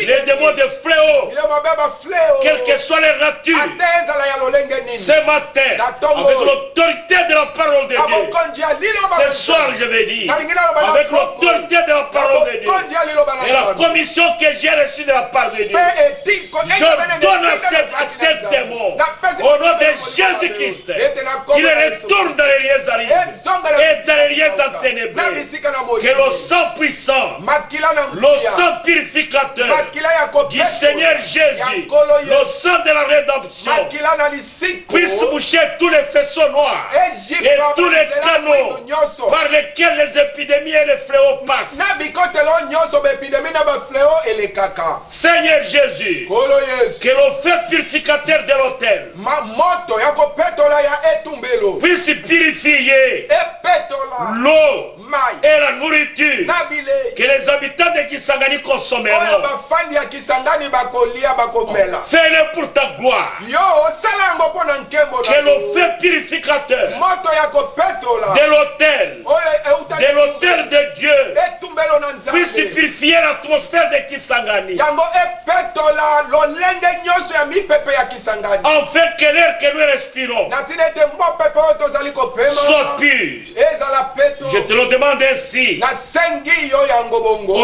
les démons de fléaux, bilo mabe ya bafleo quelle que soit leur nature, ate ezala ya lolenge nini ce matin, avec l'autorité de la parole de na Dieu, bokonzi ya liloba ce soir je vais dire, nalingi naloba na avec poko l'autorité de la na parole de Dieu, bokonzi ya liloba na et la nzambe commission que j'ai reçue de la part de Dieu, mpe etiko je donne à ces démons, au nom de Jésus-Christ, qu'il retourne dans les lieux arides et dans les lieux enténébrés. na bisika na Que le molimo sang puissant, makila na le nguya sang purificateur makila ya du Seigneur Jésus, le sang de la rédemption, makila na lisiko puisse boucher tous les faisceaux noirs et tous les canaux nyonso par lesquels les épidémies et les fléaux passent. na bikotelo nyonso baepidemi na bafleo elekaka Seigneur Jésus, kolo yesu que le feu purificateur de l'autel moto ya kopetola ya etumbelo puisse purifier epetola l'eau mai et la nourriture na bilei que les habitants de Kisangani oyo consommeront. bafandi ya Kisangani bakolia bakomela. Fais-le pour ta gloire. Yo osala yango mpo na nkembo na Que le yo. feu purificateur Moto ya kopetola de l'autel, oyo eutali de l'autel de Dieu, etumbelo na puisse Nzambe purifier l'atmosphère de Kisangani. yango epetola lolenge nyonso ya mipepe ya Kisangani Afin que l'air que nous respirons na ntina ete mbopepe oyo tozali kopema soit pur. ezala peto. Je te le demande ainsi, nasengi yo yango bongo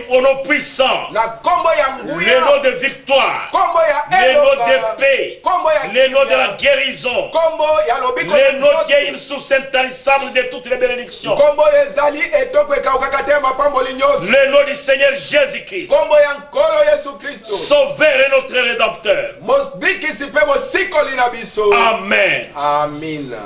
au nom puissant, na kombo ya le nom nguya, de victoire, kombo ya le nom eloba, de paix, kombo ya le nom de la kimia, guérison, kombo ya lobiko le nom qui est nzoto, une source intarissable de toutes les bénédictions, kombo ezali etoko ekaukaka te ya mapamboli nyonso, le nom du Seigneur Jésus-Christ, kombo ya nkolo Yesu Kristo, Sauveur et notre Rédempteur. mobikisi mpe mosikoli na biso. Amen. Amina.